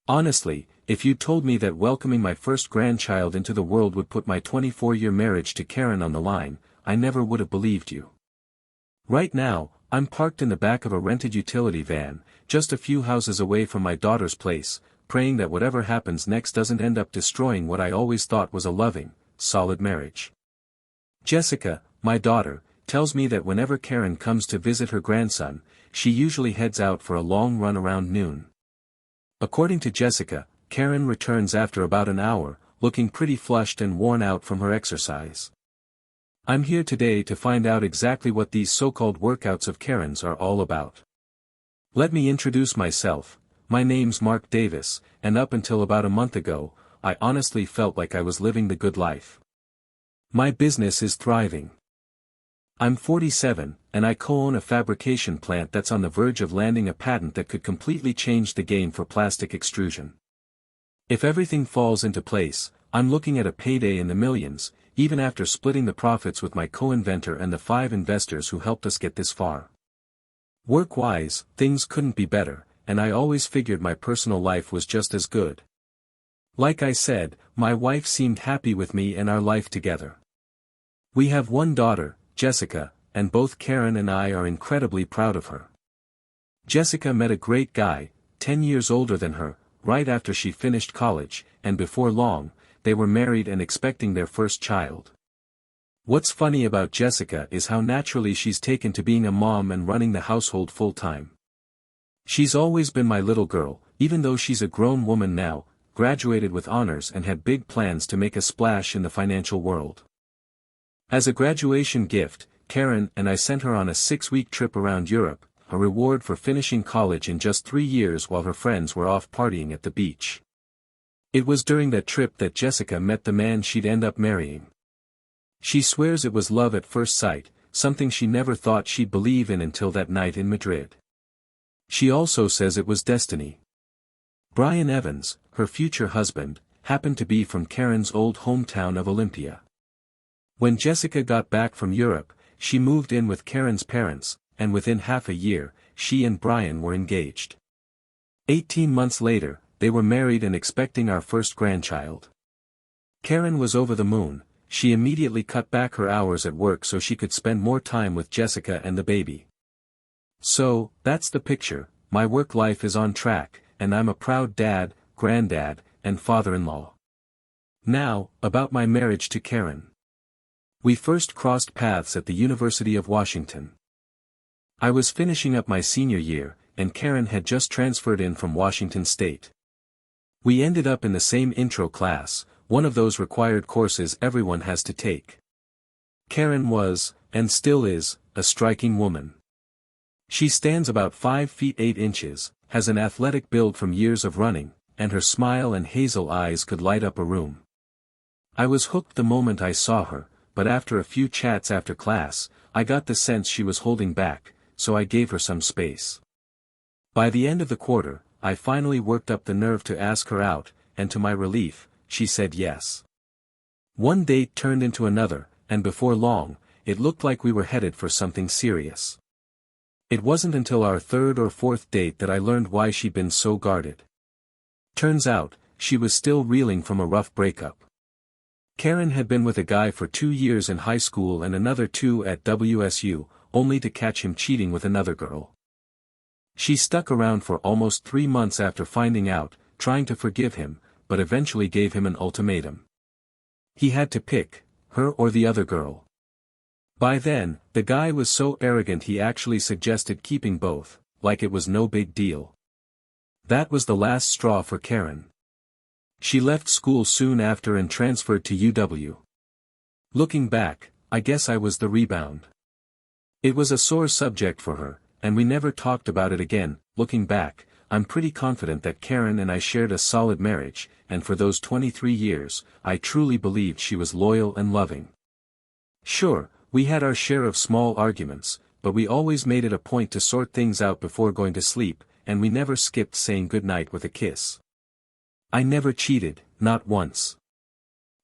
Honestly, if you told me that welcoming my first grandchild into the world would put my 24-year marriage to Karen on the line, I never would have believed you. Right now, I'm parked in the back of a rented utility van, just a few houses away from my daughter's place, praying that whatever happens next doesn't end up destroying what I always thought was a loving, solid marriage. Jessica, my daughter, tells me that whenever Karen comes to visit her grandson, she usually heads out for a long run around noon. According to Jessica, Karen returns after about an hour, looking pretty flushed and worn out from her exercise. I'm here today to find out exactly what these so-called workouts of Karen's are all about. Let me introduce myself. My name's Mark Davis, and up until about a month ago, I honestly felt like I was living the good life. My business is thriving. I'm 47, and I co-own a fabrication plant that's on the verge of landing a patent that could completely change the game for plastic extrusion. If everything falls into place, I'm looking at a payday in the millions, even after splitting the profits with my co-inventor and the 5 investors who helped us get this far. Work-wise, things couldn't be better, and I always figured my personal life was just as good. Like I said, my wife seemed happy with me and our life together. We have one daughter, Jessica, and both Karen and I are incredibly proud of her. Jessica met a great guy, 10 years older than her, right after she finished college, and before long, they were married and expecting their first child. What's funny about Jessica is how naturally she's taken to being a mom and running the household full-time. She's always been my little girl, even though she's a grown woman now, graduated with honors and had big plans to make a splash in the financial world. As a graduation gift, Karen and I sent her on a 6-week trip around Europe, a reward for finishing college in just 3 years while her friends were off partying at the beach. It was during that trip that Jessica met the man she'd end up marrying. She swears it was love at first sight, something she never thought she'd believe in until that night in Madrid. She also says it was destiny. Brian Evans, her future husband, happened to be from Karen's old hometown of Olympia. When Jessica got back from Europe, she moved in with Karen's parents, and within half a year, she and Brian were engaged. 18 months later, they were married and expecting our first grandchild. Karen was over the moon. She immediately cut back her hours at work so she could spend more time with Jessica and the baby. So, that's the picture. My work life is on track, and I'm a proud dad, granddad, and father-in-law. Now, about my marriage to Karen. We first crossed paths at the University of Washington. I was finishing up my senior year, and Karen had just transferred in from Washington State. We ended up in the same intro class, one of those required courses everyone has to take. Karen was, and still is, a striking woman. She stands about 5 feet 8 inches, has an athletic build from years of running, and her smile and hazel eyes could light up a room. I was hooked the moment I saw her, but after a few chats after class, I got the sense she was holding back, so I gave her some space. By the end of the quarter, I finally worked up the nerve to ask her out, and to my relief, she said yes. One date turned into another, and before long, it looked like we were headed for something serious. It wasn't until our 3rd or 4th date that I learned why she'd been so guarded. Turns out, she was still reeling from a rough breakup. Karen had been with a guy for 2 years in high school and another 2 at WSU, only to catch him cheating with another girl. She stuck around for almost 3 months after finding out, trying to forgive him, but eventually gave him an ultimatum. He had to pick, her or the other girl. By then, the guy was so arrogant he actually suggested keeping both, like it was no big deal. That was the last straw for Karen. She left school soon after and transferred to UW. Looking back, I guess I was the rebound. It was a sore subject for her, and we never talked about it again. Looking back, I'm pretty confident that Karen and I shared a solid marriage, and for those 23 years, I truly believed she was loyal and loving. Sure, we had our share of small arguments, but we always made it a point to sort things out before going to sleep, and we never skipped saying goodnight with a kiss. I never cheated, not once.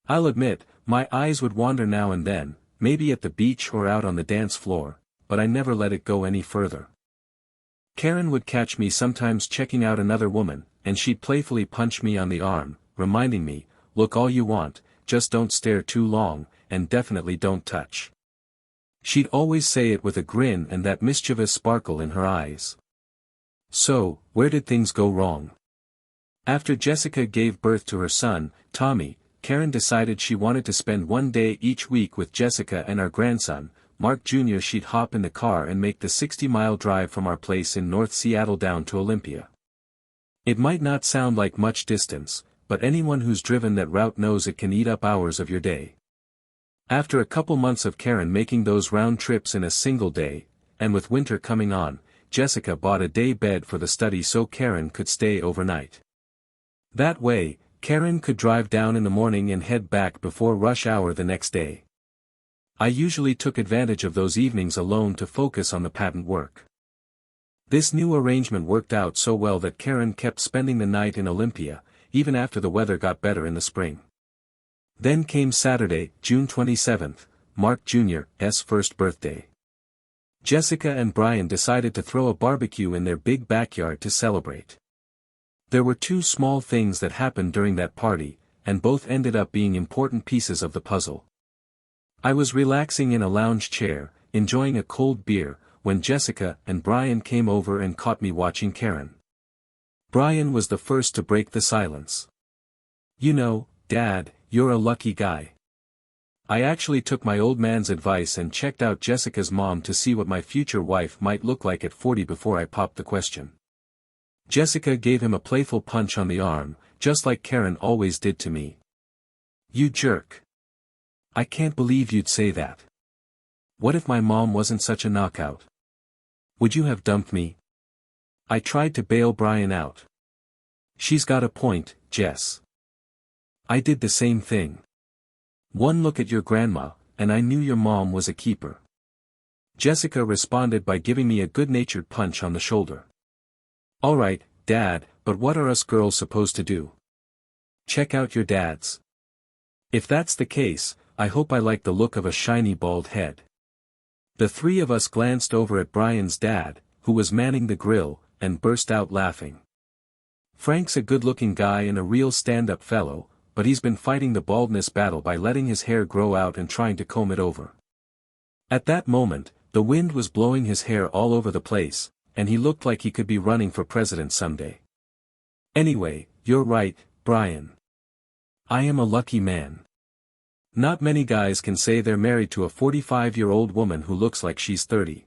I'll admit, my eyes would wander now and then, maybe at the beach or out on the dance floor, but I never let it go any further. Karen would catch me sometimes checking out another woman, and she'd playfully punch me on the arm, reminding me, look all you want, just don't stare too long, and definitely don't touch. She'd always say it with a grin and that mischievous sparkle in her eyes. So, where did things go wrong? After Jessica gave birth to her son, Tommy, Karen decided she wanted to spend one day each week with Jessica and our grandson, Mark Jr. She'd hop in the car and make the 60-mile drive from our place in North Seattle down to Olympia. It might not sound like much distance, but anyone who's driven that route knows it can eat up hours of your day. After a couple months of Karen making those round trips in a single day, and with winter coming on, Jessica bought a day bed for the study so Karen could stay overnight. That way, Karen could drive down in the morning and head back before rush hour the next day. I usually took advantage of those evenings alone to focus on the patent work. This new arrangement worked out so well that Karen kept spending the night in Olympia, even after the weather got better in the spring. Then came Saturday, June 27th, Mark Jr.'s first birthday. Jessica and Brian decided to throw a barbecue in their big backyard to celebrate. There were two small things that happened during that party, and both ended up being important pieces of the puzzle. I was relaxing in a lounge chair, enjoying a cold beer, when Jessica and Brian came over and caught me watching Karen. Brian was the first to break the silence. You know, Dad, you're a lucky guy. I actually took my old man's advice and checked out Jessica's mom to see what my future wife might look like at 40 before I popped the question. Jessica gave him a playful punch on the arm, just like Karen always did to me. You jerk. I can't believe you'd say that. What if my mom wasn't such a knockout? Would you have dumped me? I tried to bail Brian out. She's got a point, Jess. I did the same thing. One look at your grandma, and I knew your mom was a keeper. Jessica responded by giving me a good-natured punch on the shoulder. All right, Dad, but what are us girls supposed to do? Check out your dads. If that's the case, I hope I like the look of a shiny bald head. The three of us glanced over at Brian's dad, who was manning the grill, and burst out laughing. Frank's a good-looking guy and a real stand-up fellow, but he's been fighting the baldness battle by letting his hair grow out and trying to comb it over. At that moment, the wind was blowing his hair all over the place, and he looked like he could be running for president someday. Anyway, you're right, Brian. I am a lucky man. Not many guys can say they're married to a 45-year-old woman who looks like she's 30.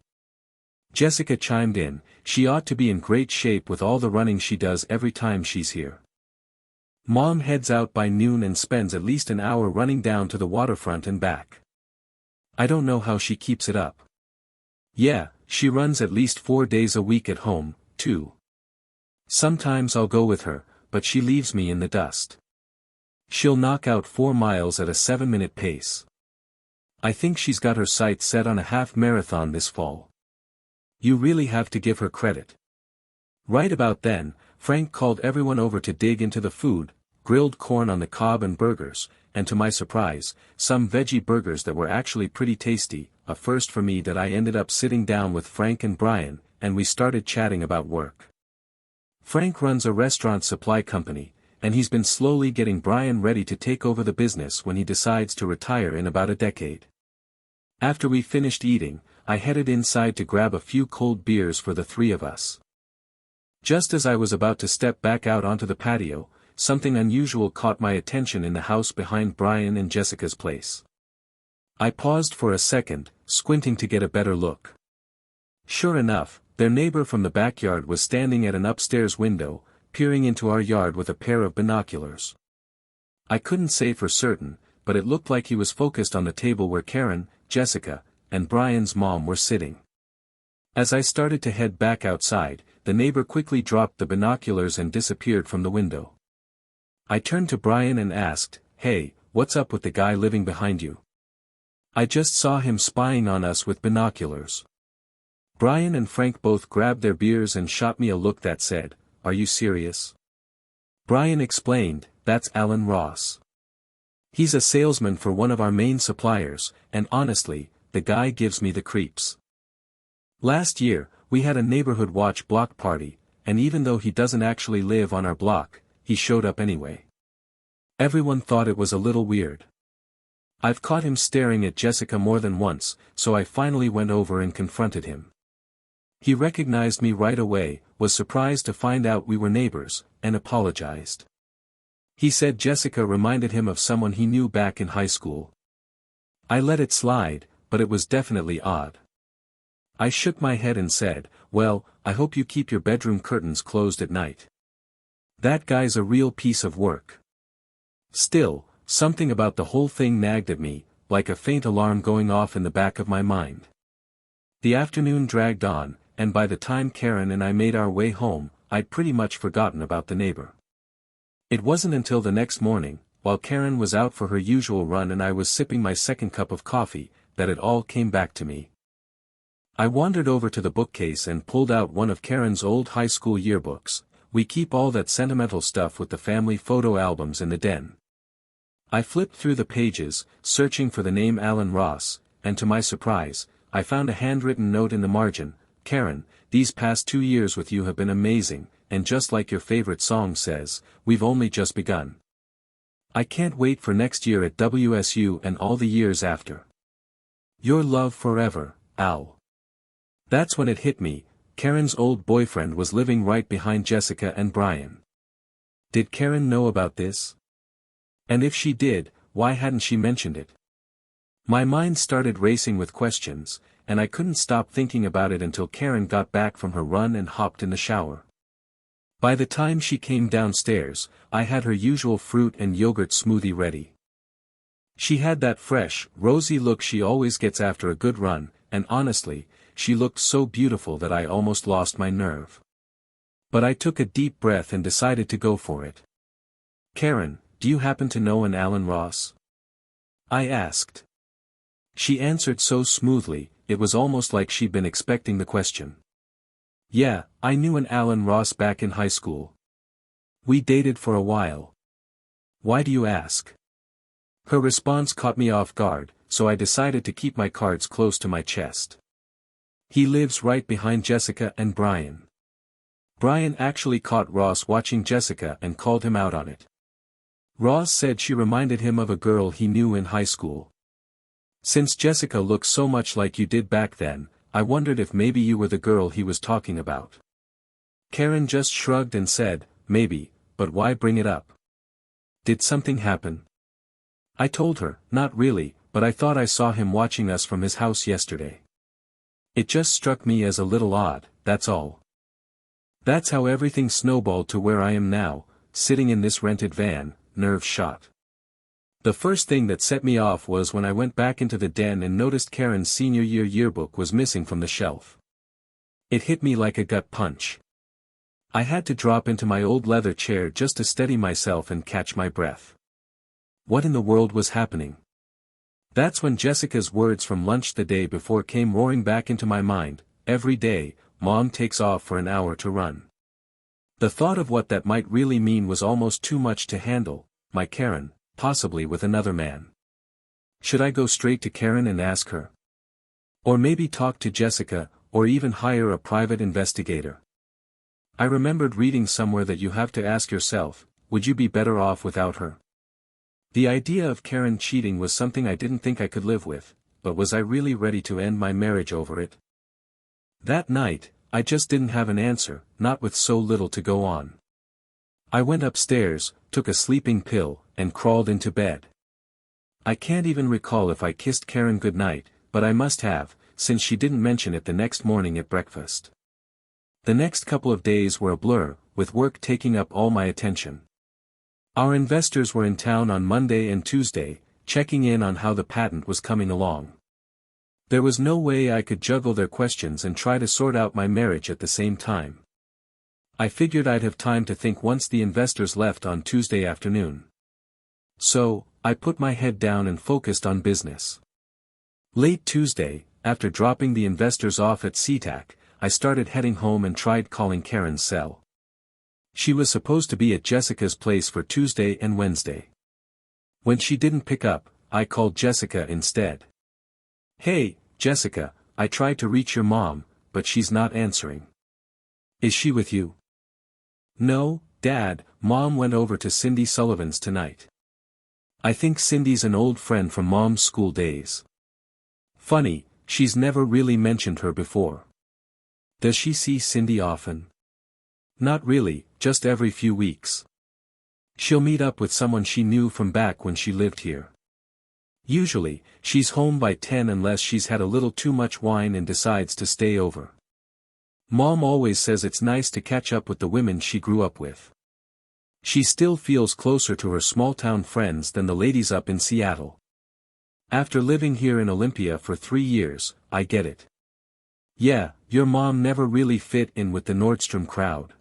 Jessica chimed in, she ought to be in great shape with all the running she does every time she's here. Mom heads out by noon and spends at least an hour running down to the waterfront and back. I don't know how she keeps it up. Yeah, she runs at least 4 days a week at home, too. Sometimes I'll go with her, but she leaves me in the dust. She'll knock out 4 miles at a 7-minute pace. I think she's got her sights set on a half marathon this fall. You really have to give her credit. Right about then, Frank called everyone over to dig into the food, grilled corn on the cob and burgers, and to my surprise, some veggie burgers that were actually pretty tasty, a first for me that I ended up sitting down with Frank and Brian, and we started chatting about work. Frank runs a restaurant supply company, and he's been slowly getting Brian ready to take over the business when he decides to retire in about a decade. After we finished eating, I headed inside to grab a few cold beers for the three of us. Just as I was about to step back out onto the patio, something unusual caught my attention in the house behind Brian and Jessica's place. I paused for a second, squinting to get a better look. Sure enough, their neighbor from the backyard was standing at an upstairs window, peering into our yard with a pair of binoculars. I couldn't say for certain, but it looked like he was focused on the table where Karen, Jessica, and Brian's mom were sitting. As I started to head back outside, the neighbor quickly dropped the binoculars and disappeared from the window. I turned to Brian and asked, "Hey, what's up with the guy living behind you? I just saw him spying on us with binoculars." Brian and Frank both grabbed their beers and shot me a look that said, "Are you serious?" Brian explained, "That's Alan Ross. He's a salesman for one of our main suppliers, and honestly, the guy gives me the creeps. Last year, We had a neighborhood watch block party, and even though he doesn't actually live on our block, he showed up anyway. Everyone thought it was a little weird. I've caught him staring at Jessica more than once, so I finally went over and confronted him. He recognized me right away, was surprised to find out we were neighbors, and apologized. He said Jessica reminded him of someone he knew back in high school. I let it slide, but it was definitely odd. I shook my head and said, "Well, I hope you keep your bedroom curtains closed at night. That guy's a real piece of work." Still, something about the whole thing nagged at me, like a faint alarm going off in the back of my mind. The afternoon dragged on, and by the time Karen and I made our way home, I'd pretty much forgotten about the neighbor. It wasn't until the next morning, while Karen was out for her usual run and I was sipping my second cup of coffee, that it all came back to me. I wandered over to the bookcase and pulled out one of Karen's old high school yearbooks. We keep all that sentimental stuff with the family photo albums in the den. I flipped through the pages, searching for the name Alan Ross, and to my surprise, I found a handwritten note in the margin. "Karen, these past 2 years with you have been amazing, and just like your favorite song says, we've only just begun. I can't wait for next year at WSU and all the years after. Your love forever, Al." That's when it hit me. Karen's old boyfriend was living right behind Jessica and Brian. Did Karen know about this? And if she did, why hadn't she mentioned it? My mind started racing with questions, and I couldn't stop thinking about it until Karen got back from her run and hopped in the shower. By the time she came downstairs, I had her usual fruit and yogurt smoothie ready. She had that fresh, rosy look she always gets after a good run, and honestly, she looked so beautiful that I almost lost my nerve. But I took a deep breath and decided to go for it. "Karen, do you happen to know an Alan Ross?" I asked. She answered so smoothly, it was almost like she'd been expecting the question. "Yeah, I knew an Alan Ross back in high school. We dated for a while." "Why do you ask?" Her response caught me off guard, so I decided to keep my cards close to my chest. "He lives right behind Jessica and Brian." Brian actually caught Ross watching Jessica and called him out on it. Ross said she reminded him of a girl he knew in high school. "Since Jessica looks so much like you did back then, I wondered if maybe you were the girl he was talking about." Karen just shrugged and said, "Maybe, but why bring it up? Did something happen?" I told her, "Not really, but I thought I saw him watching us from his house yesterday. It just struck me as a little odd, that's all." That's how everything snowballed to where I am now, sitting in this rented van, nerves shot. The first thing that set me off was when I went back into the den and noticed Karen's senior year yearbook was missing from the shelf. It hit me like a gut punch. I had to drop into my old leather chair just to steady myself and catch my breath. What in the world was happening? That's when Jessica's words from lunch the day before came roaring back into my mind. "Every day, Mom takes off for an hour to run." The thought of what that might really mean was almost too much to handle. My Karen, possibly with another man. Should I go straight to Karen and ask her? Or maybe talk to Jessica, or even hire a private investigator? I remembered reading somewhere that you have to ask yourself, would you be better off without her? The idea of Karen cheating was something I didn't think I could live with, but was I really ready to end my marriage over it? That night, I just didn't have an answer, not with so little to go on. I went upstairs, took a sleeping pill, and crawled into bed. I can't even recall if I kissed Karen goodnight, but I must have, since she didn't mention it the next morning at breakfast. The next couple of days were a blur, with work taking up all my attention. Our investors were in town on Monday and Tuesday, checking in on how the patent was coming along. There was no way I could juggle their questions and try to sort out my marriage at the same time. I figured I'd have time to think once the investors left on Tuesday afternoon. So, I put my head down and focused on business. Late Tuesday, after dropping the investors off at SeaTac, I started heading home and tried calling Karen's cell. She was supposed to be at Jessica's place for Tuesday and Wednesday. When she didn't pick up, I called Jessica instead. "Hey, Jessica, I tried to reach your mom, but but she's not answering. Is she with you? No, Dad, Mom went over to Cindy Sullivan's tonight. I think Cindy's an old friend from Mom's school days. Funny, she's never really mentioned her before. Does she see Cindy often? Not really, just every few weeks. She'll meet up with someone she knew from back when she lived here. Usually, she's home by 10 unless she's had a little too much wine and decides to stay over. Mom always says it's nice to catch up with the women she grew up with. She still feels closer to her small-town friends than the ladies up in Seattle. After living here in Olympia for 3 years, I get it. Yeah, your mom never really fit in with the Nordstrom crowd.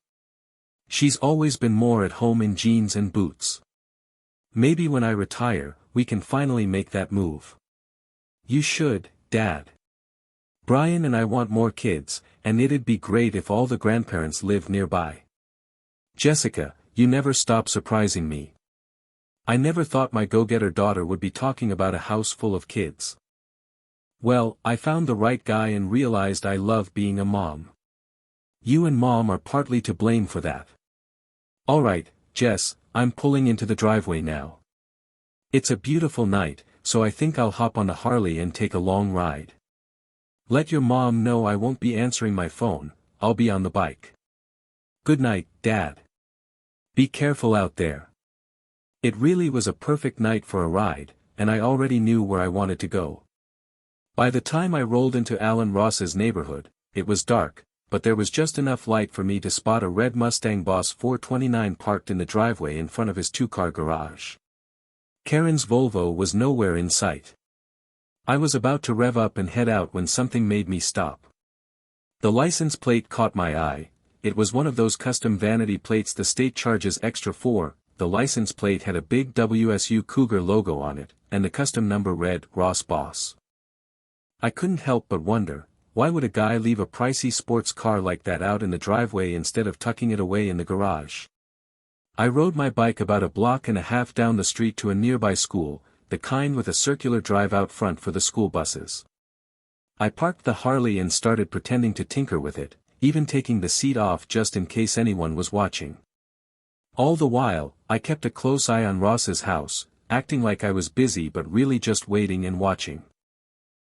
She's always been more at home in jeans and boots. Maybe when I retire, we can finally make that move. You should, Dad. Brian and I want more kids, and it'd be great if all the grandparents lived nearby. Jessica, you never stop surprising me. I never thought my go-getter daughter would be talking about a house full of kids. Well, I found the right guy and realized I love being a mom. You and Mom are partly to blame for that. Alright, Jess, I'm pulling into the driveway now. It's a beautiful night, so I think I'll hop on the Harley and take a long ride. Let your mom know I won't be answering my phone, I'll be on the bike. Good night, Dad. Be careful out there. It really was a perfect night for a ride, and I already knew where I wanted to go. By the time I rolled into Alan Ross's neighborhood, it was dark, but there was just enough light for me to spot a red Mustang Boss 429 parked in the driveway in front of his two-car garage. Karen's Volvo was nowhere in sight. I was about to rev up and head out when something made me stop. The license plate caught my eye. It was one of those custom vanity plates the state charges extra for. The license plate had a big WSU Cougar logo on it, and the custom number read, Ross Boss. I couldn't help but wonder, why would a guy leave a pricey sports car like that out in the driveway instead of tucking it away in the garage? I rode my bike about a block and a half down the street to a nearby school, the kind with a circular drive out front for the school buses. I parked the Harley and started pretending to tinker with it, even taking the seat off just in case anyone was watching. All the while, I kept a close eye on Ross's house, acting like I was busy but really just waiting and watching.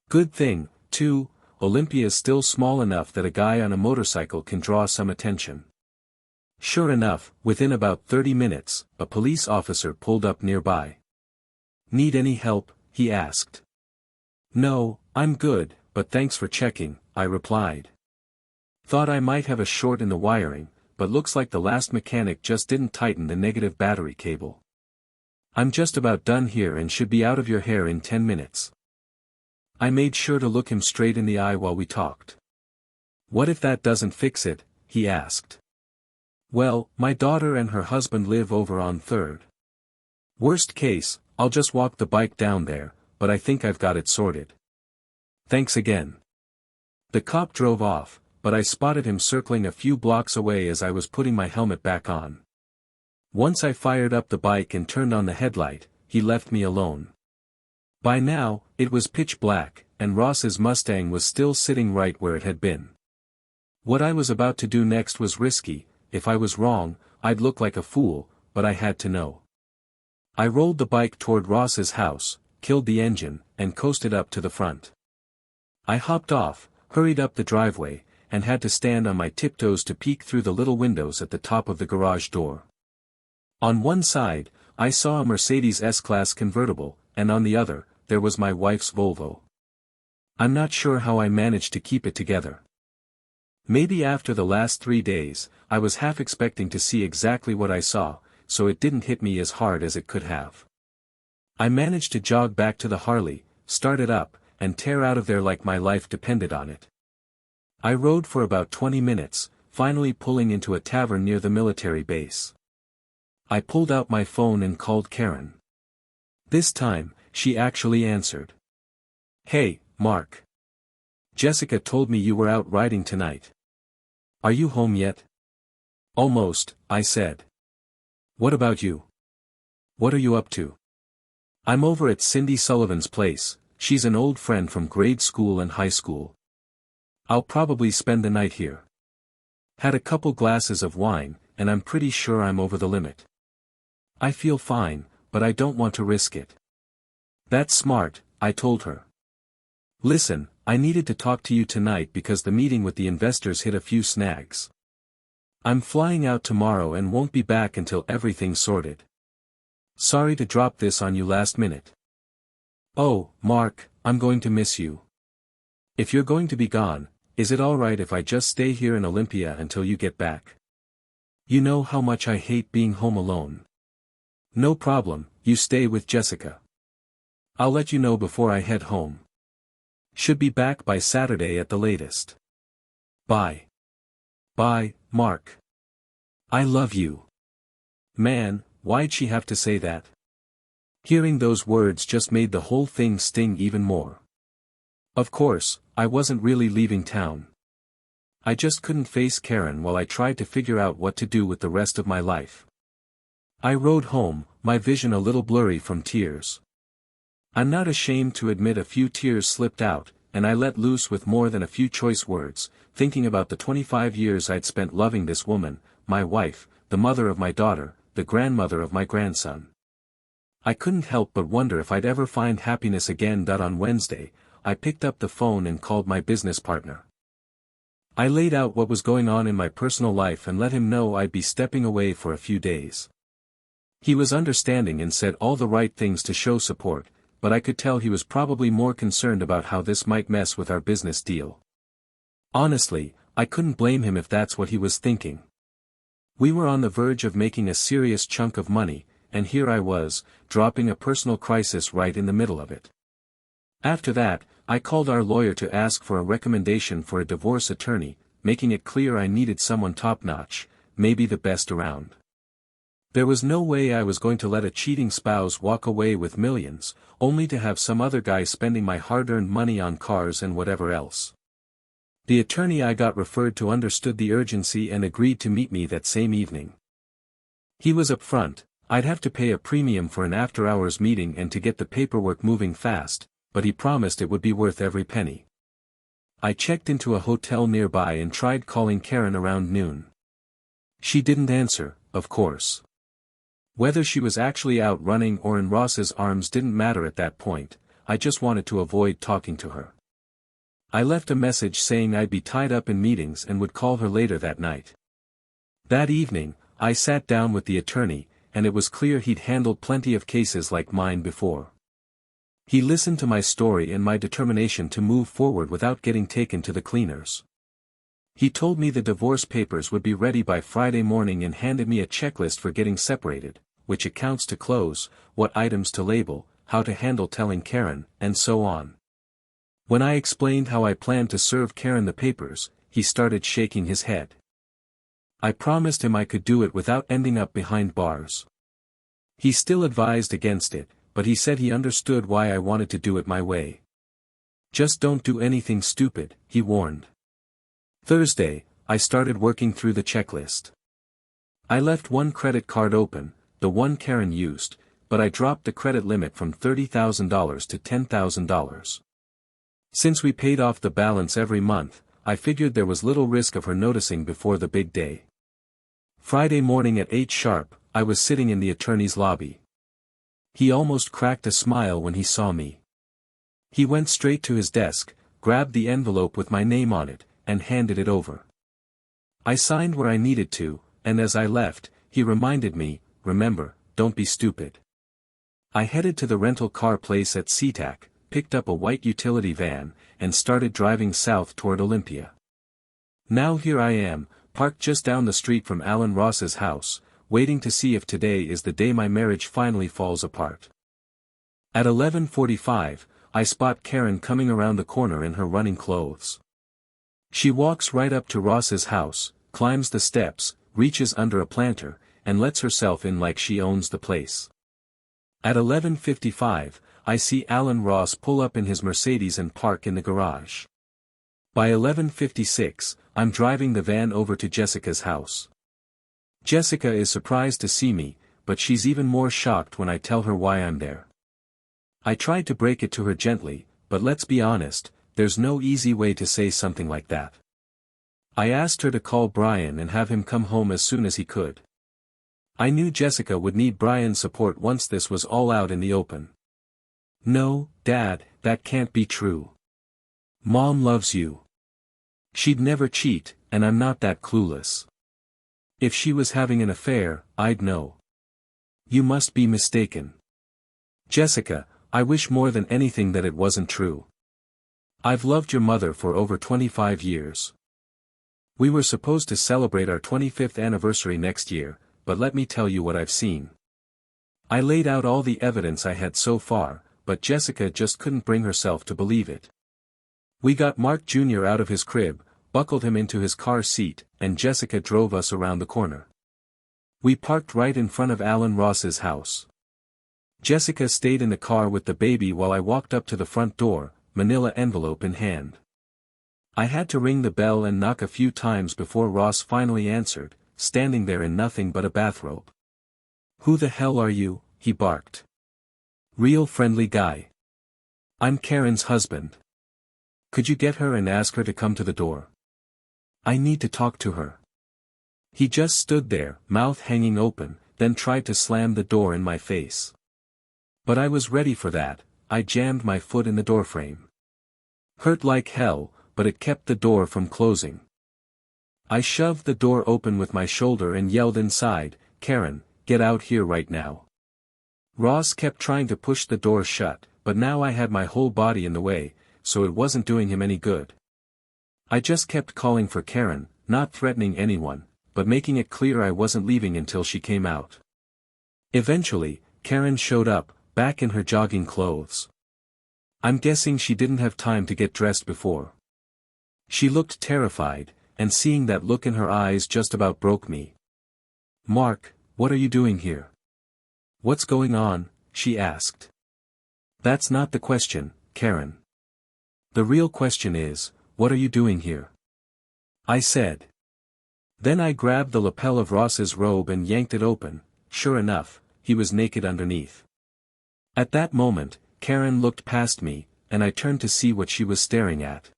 Good thing, too, Olympia's still small enough that a guy on a motorcycle can draw some attention. Sure enough, within about 30 minutes, a police officer pulled up nearby. Need any help? He asked. No, I'm good, but thanks for checking, I replied. Thought I might have a short in the wiring, but looks like the last mechanic just didn't tighten the negative battery cable. I'm just about done here and should be out of your hair in 10 minutes. I made sure to look him straight in the eye while we talked. What if that doesn't fix it? He asked. Well, my daughter and her husband live over on 3rd. Worst case, I'll just walk the bike down there, but I think I've got it sorted. Thanks again. The cop drove off, but I spotted him circling a few blocks away as I was putting my helmet back on. Once I fired up the bike and turned on the headlight, he left me alone. By now, it was pitch black, and Ross's Mustang was still sitting right where it had been. What I was about to do next was risky. If I was wrong, I'd look like a fool, but I had to know. I rolled the bike toward Ross's house, killed the engine, and coasted up to the front. I hopped off, hurried up the driveway, and had to stand on my tiptoes to peek through the little windows at the top of the garage door. On one side, I saw a Mercedes S-Class convertible, and on the other, there was my wife's Volvo. I'm not sure how I managed to keep it together. Maybe after the last 3 days, I was half expecting to see exactly what I saw, so it didn't hit me as hard as it could have. I managed to jog back to the Harley, start it up, and tear out of there like my life depended on it. I rode for about 20 minutes, finally pulling into a tavern near the military base. I pulled out my phone and called Karen. This time, she actually answered. Hey, Mark. Jessica told me you were out riding tonight. Are you home yet? Almost, I said. What about you? What are you up to? I'm over at Cindy Sullivan's place. She's an old friend from grade school and high school. I'll probably spend the night here. Had a couple glasses of wine, and I'm pretty sure I'm over the limit. I feel fine, but I don't want to risk it. That's smart, I told her. Listen, I needed to talk to you tonight because the meeting with the investors hit a few snags. I'm flying out tomorrow and won't be back until everything's sorted. Sorry to drop this on you last minute. Oh, Mark, I'm going to miss you. If you're going to be gone, is it alright if I just stay here in Olympia until you get back? You know how much I hate being home alone. No problem, you stay with Jessica. I'll let you know before I head home. Should be back by Saturday at the latest. Bye. Bye, Mark. I love you. Man, why'd she have to say that? Hearing those words just made the whole thing sting even more. Of course, I wasn't really leaving town. I just couldn't face Karen while I tried to figure out what to do with the rest of my life. I rode home, my vision a little blurry from tears. I'm not ashamed to admit a few tears slipped out, and I let loose with more than a few choice words, thinking about the 25 years I'd spent loving this woman, my wife, the mother of my daughter, the grandmother of my grandson. I couldn't help but wonder if I'd ever find happiness again. On Wednesday, I picked up the phone and called my business partner. I laid out what was going on in my personal life and let him know I'd be stepping away for a few days. He was understanding and said all the right things to show support, but I could tell he was probably more concerned about how this might mess with our business deal. Honestly, I couldn't blame him if that's what he was thinking. We were on the verge of making a serious chunk of money, and here I was, dropping a personal crisis right in the middle of it. After that, I called our lawyer to ask for a recommendation for a divorce attorney, making it clear I needed someone top-notch, maybe the best around. There was no way I was going to let a cheating spouse walk away with millions, only to have some other guy spending my hard-earned money on cars and whatever else. The attorney I got referred to understood the urgency and agreed to meet me that same evening. He was upfront. I'd have to pay a premium for an after-hours meeting and to get the paperwork moving fast, but he promised it would be worth every penny. I checked into a hotel nearby and tried calling Karen around noon. She didn't answer, of course. Whether she was actually out running or in Ross's arms didn't matter at that point, I just wanted to avoid talking to her. I left a message saying I'd be tied up in meetings and would call her later that night. That evening, I sat down with the attorney, and it was clear he'd handled plenty of cases like mine before. He listened to my story and my determination to move forward without getting taken to the cleaners. He told me the divorce papers would be ready by Friday morning and handed me a checklist for getting separated, which accounts to close, what items to label, how to handle telling Karen, and so on. When I explained how I planned to serve Karen the papers, he started shaking his head. I promised him I could do it without ending up behind bars. He still advised against it, but he said he understood why I wanted to do it my way. Just don't do anything stupid, he warned. Thursday, I started working through the checklist. I left one credit card open, the one Karen used, but I dropped the credit limit from $30,000 to $10,000. Since we paid off the balance every month, I figured there was little risk of her noticing before the big day. Friday morning at 8 sharp, I was sitting in the attorney's lobby. He almost cracked a smile when he saw me. He went straight to his desk, grabbed the envelope with my name on it, and handed it over. I signed where I needed to, and as I left, he reminded me, remember, don't be stupid. I headed to the rental car place at SeaTac, picked up a white utility van, and started driving south toward Olympia. Now here I am, parked just down the street from Alan Ross's house, waiting to see if today is the day my marriage finally falls apart. At 11:45, I spot Karen coming around the corner in her running clothes. She walks right up to Ross's house, climbs the steps, reaches under a planter, and lets herself in like she owns the place. At 11:55, I see Alan Ross pull up in his Mercedes and park in the garage. By 11:56, I'm driving the van over to Jessica's house. Jessica is surprised to see me, but she's even more shocked when I tell her why I'm there. I tried to break it to her gently, but let's be honest, there's no easy way to say something like that. I asked her to call Brian and have him come home as soon as he could. I knew Jessica would need Brian's support once this was all out in the open. No, Dad, that can't be true. Mom loves you. She'd never cheat, and I'm not that clueless. If she was having an affair, I'd know. You must be mistaken. Jessica, I wish more than anything that it wasn't true. I've loved your mother for over 25 years. We were supposed to celebrate our 25th anniversary next year, but let me tell you what I've seen. I laid out all the evidence I had so far, but Jessica just couldn't bring herself to believe it. We got Mark Jr. out of his crib, buckled him into his car seat, and Jessica drove us around the corner. We parked right in front of Alan Ross's house. Jessica stayed in the car with the baby while I walked up to the front door, manila envelope in hand. I had to ring the bell and knock a few times before Ross finally answered, standing there in nothing but a bathrobe. "Who the hell are you?" he barked. "Real friendly guy. I'm Karen's husband. Could you get her and ask her to come to the door? I need to talk to her." He just stood there, mouth hanging open, then tried to slam the door in my face. But I was ready for that. I jammed my foot in the doorframe. Hurt like hell, but it kept the door from closing. I shoved the door open with my shoulder and yelled inside, "Karen, get out here right now." Ross kept trying to push the door shut, but now I had my whole body in the way, so it wasn't doing him any good. I just kept calling for Karen, not threatening anyone, but making it clear I wasn't leaving until she came out. Eventually, Karen showed up, back in her jogging clothes. I'm guessing she didn't have time to get dressed before. She looked terrified, and seeing that look in her eyes just about broke me. "Mark, what are you doing here? What's going on?" she asked. "That's not the question, Karen. The real question is, what are you doing here?" I said. Then I grabbed the lapel of Ross's robe and yanked it open. Sure enough, he was naked underneath. At that moment, Karen looked past me, and I turned to see what she was staring at.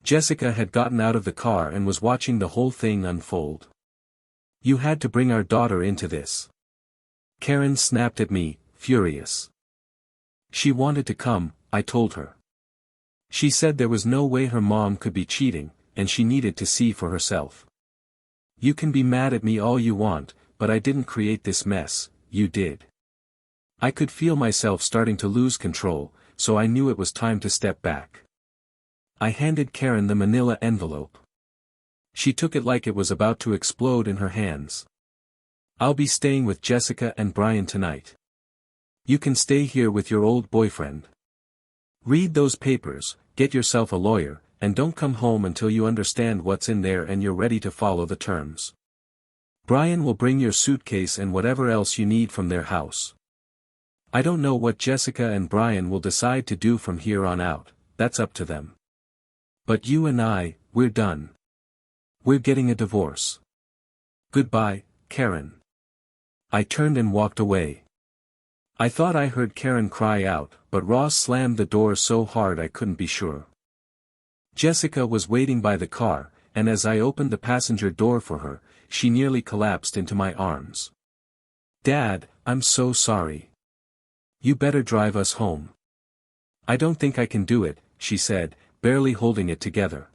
Jessica had gotten out of the car and was watching the whole thing unfold. "You had to bring our daughter into this." Karen snapped at me, furious. "She wanted to come," I told her. "She said there was no way her mom could be cheating, and she needed to see for herself." "You can be mad at me all you want, but I didn't create this mess, you did." I could feel myself starting to lose control, so I knew it was time to step back. I handed Karen the manila envelope. She took it like it was about to explode in her hands. "I'll be staying with Jessica and Brian tonight. You can stay here with your old boyfriend. Read those papers, get yourself a lawyer, and don't come home until you understand what's in there and you're ready to follow the terms. Brian will bring your suitcase and whatever else you need from their house. I don't know what Jessica and Brian will decide to do from here on out, that's up to them. But you and I, we're done. We're getting a divorce. Goodbye, Karen." I turned and walked away. I thought I heard Karen cry out, but Ross slammed the door so hard I couldn't be sure. Jessica was waiting by the car, and as I opened the passenger door for her, she nearly collapsed into my arms. "Dad, I'm so sorry. You better drive us home." "I don't think I can do it," she said, barely holding it together.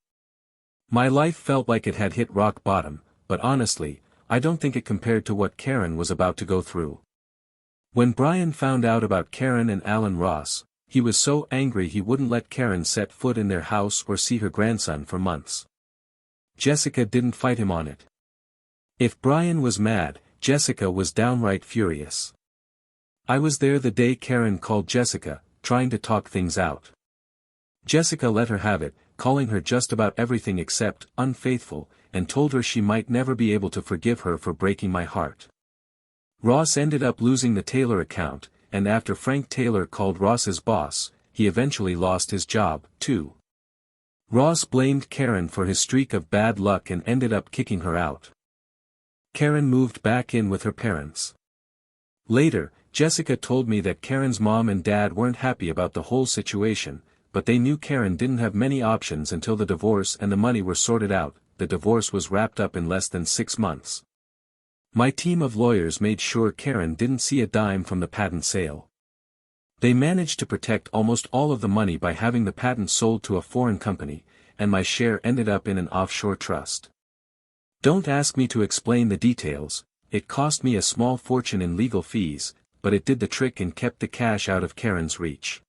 My life felt like it had hit rock bottom, but honestly, I don't think it compared to what Karen was about to go through. When Brian found out about Karen and Alan Ross, he was so angry he wouldn't let Karen set foot in their house or see her grandson for months. Jessica didn't fight him on it. If Brian was mad, Jessica was downright furious. I was there the day Karen called Jessica, trying to talk things out. Jessica let her have it, calling her just about everything except unfaithful, and told her she might never be able to forgive her for breaking my heart. Ross ended up losing the Taylor account, and after Frank Taylor called Ross's boss, he eventually lost his job, too. Ross blamed Karen for his streak of bad luck and ended up kicking her out. Karen moved back in with her parents. Later, Jessica told me that Karen's mom and dad weren't happy about the whole situation, but they knew Karen didn't have many options until the divorce and the money were sorted out. The divorce was wrapped up in less than 6 months. My team of lawyers made sure Karen didn't see a dime from the patent sale. They managed to protect almost all of the money by having the patent sold to a foreign company, and my share ended up in an offshore trust. Don't ask me to explain the details. It cost me a small fortune in legal fees, but it did the trick and kept the cash out of Karen's reach.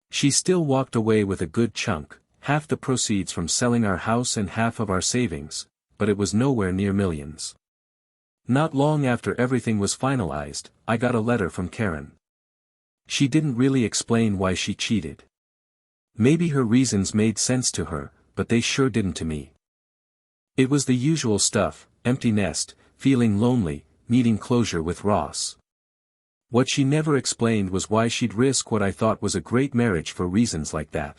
She still walked away with a good chunk, half the proceeds from selling our house and half of our savings, but it was nowhere near millions. Not long after everything was finalized, I got a letter from Karen. She didn't really explain why she cheated. Maybe her reasons made sense to her, but they sure didn't to me. It was the usual stuff: empty nest, feeling lonely, needing closure with Ross. What she never explained was why she'd risk what I thought was a great marriage for reasons like that.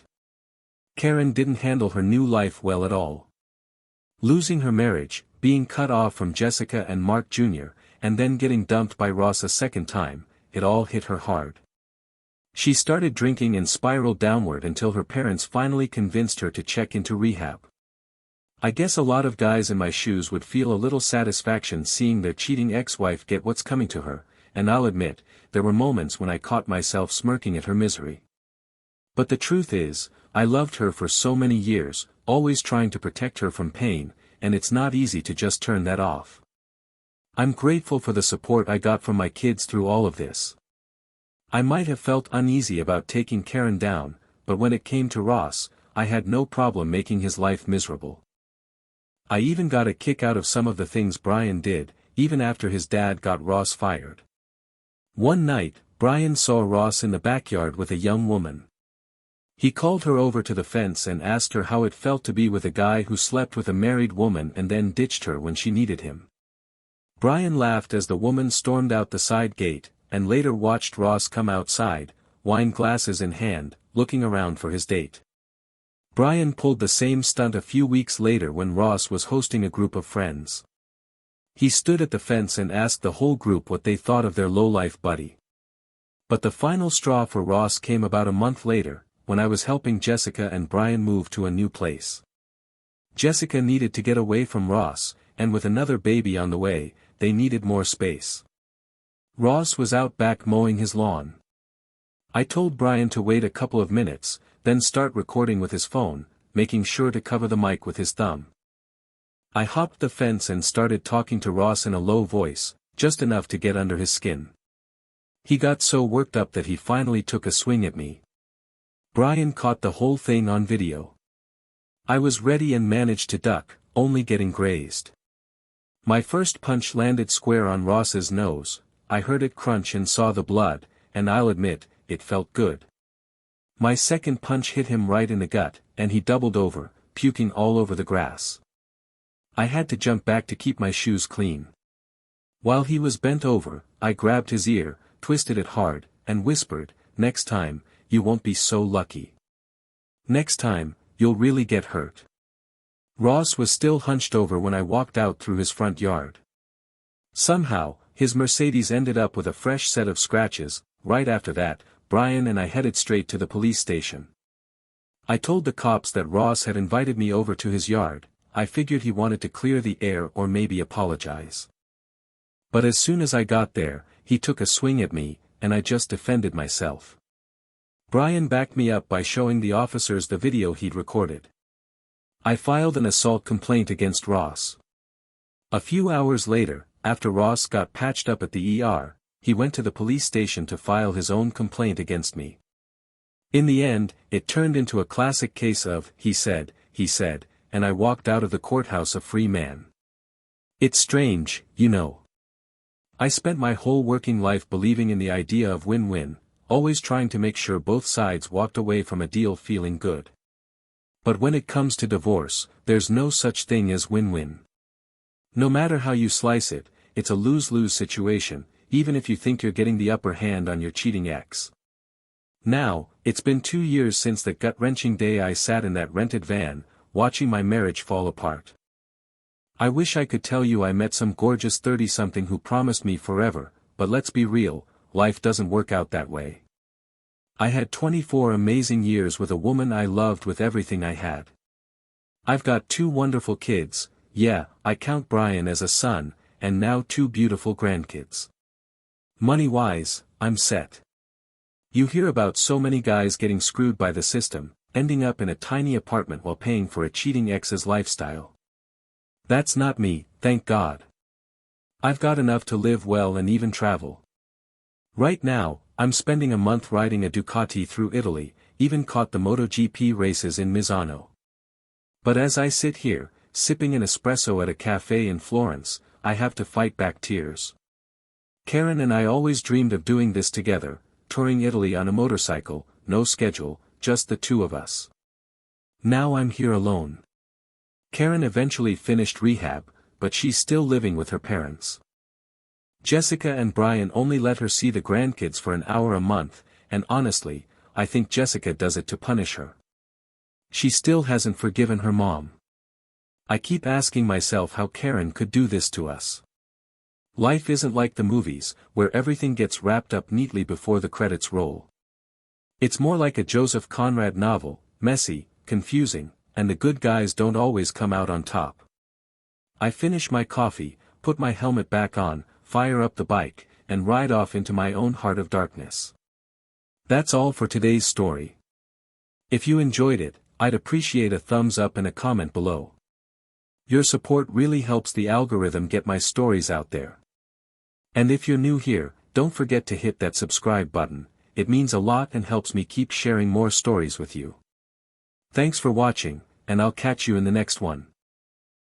Karen didn't handle her new life well at all. Losing her marriage, being cut off from Jessica and Mark Jr., and then getting dumped by Ross a second time, it all hit her hard. She started drinking and spiraled downward until her parents finally convinced her to check into rehab. I guess a lot of guys in my shoes would feel a little satisfaction seeing their cheating ex-wife get what's coming to her, and I'll admit, there were moments when I caught myself smirking at her misery. But the truth is, I loved her for so many years, always trying to protect her from pain, and it's not easy to just turn that off. I'm grateful for the support I got from my kids through all of this. I might have felt uneasy about taking Karen down, but when it came to Ross, I had no problem making his life miserable. I even got a kick out of some of the things Brian did, even after his dad got Ross fired. One night, Brian saw Ross in the backyard with a young woman. He called her over to the fence and asked her how it felt to be with a guy who slept with a married woman and then ditched her when she needed him. Brian laughed as the woman stormed out the side gate, and later watched Ross come outside, wine glasses in hand, looking around for his date. Brian pulled the same stunt a few weeks later when Ross was hosting a group of friends. He stood at the fence and asked the whole group what they thought of their low-life buddy. But the final straw for Ross came about a month later, when I was helping Jessica and Brian move to a new place. Jessica needed to get away from Ross, and with another baby on the way, they needed more space. Ross was out back mowing his lawn. I told Brian to wait a couple of minutes, then start recording with his phone, making sure to cover the mic with his thumb. I hopped the fence and started talking to Ross in a low voice, just enough to get under his skin. He got so worked up that he finally took a swing at me. Brian caught the whole thing on video. I was ready and managed to duck, only getting grazed. My first punch landed square on Ross's nose. I heard it crunch and saw the blood, and I'll admit, it felt good. My second punch hit him right in the gut, and he doubled over, puking all over the grass. I had to jump back to keep my shoes clean. While he was bent over, I grabbed his ear, twisted it hard, and whispered, "Next time, you won't be so lucky. Next time, you'll really get hurt." Ross was still hunched over when I walked out through his front yard. Somehow, his Mercedes ended up with a fresh set of scratches. Right after that, Brian and I headed straight to the police station. I told the cops that Ross had invited me over to his yard. I figured he wanted to clear the air or maybe apologize. But as soon as I got there, he took a swing at me, and I just defended myself. Brian backed me up by showing the officers the video he'd recorded. I filed an assault complaint against Ross. A few hours later, after Ross got patched up at the ER, he went to the police station to file his own complaint against me. In the end, it turned into a classic case of he said, and I walked out of the courthouse a free man. It's strange, you know. I spent my whole working life believing in the idea of win-win, always trying to make sure both sides walked away from a deal feeling good. But when it comes to divorce, there's no such thing as win-win. No matter how you slice it, it's a lose-lose situation, even if you think you're getting the upper hand on your cheating ex. Now, it's been 2 years since that gut-wrenching day I sat in that rented van, watching my marriage fall apart. I wish I could tell you I met some gorgeous 30-something who promised me forever, but let's be real, life doesn't work out that way. I had 24 amazing years with a woman I loved with everything I had. I've got 2 wonderful kids, yeah, I count Brian as a son, and now 2 beautiful grandkids. Money-wise, I'm set. You hear about so many guys getting screwed by the system, ending up in a tiny apartment while paying for a cheating ex's lifestyle. That's not me, thank God. I've got enough to live well and even travel. Right now, I'm spending a month riding a Ducati through Italy, even caught the MotoGP races in Misano. But as I sit here, sipping an espresso at a cafe in Florence, I have to fight back tears. Karen and I always dreamed of doing this together, touring Italy on a motorcycle, no schedule, just the 2 of us. Now I'm here alone. Karen eventually finished rehab, but she's still living with her parents. Jessica and Brian only let her see the grandkids for an hour a month, and honestly, I think Jessica does it to punish her. She still hasn't forgiven her mom. I keep asking myself how Karen could do this to us. Life isn't like the movies, where everything gets wrapped up neatly before the credits roll. It's more like a Joseph Conrad novel, messy, confusing, and the good guys don't always come out on top. I finish my coffee, put my helmet back on, fire up the bike, and ride off into my own heart of darkness. That's all for today's story. If you enjoyed it, I'd appreciate a thumbs up and a comment below. Your support really helps the algorithm get my stories out there. And if you're new here, don't forget to hit that subscribe button, it means a lot and helps me keep sharing more stories with you. Thanks for watching, and I'll catch you in the next one.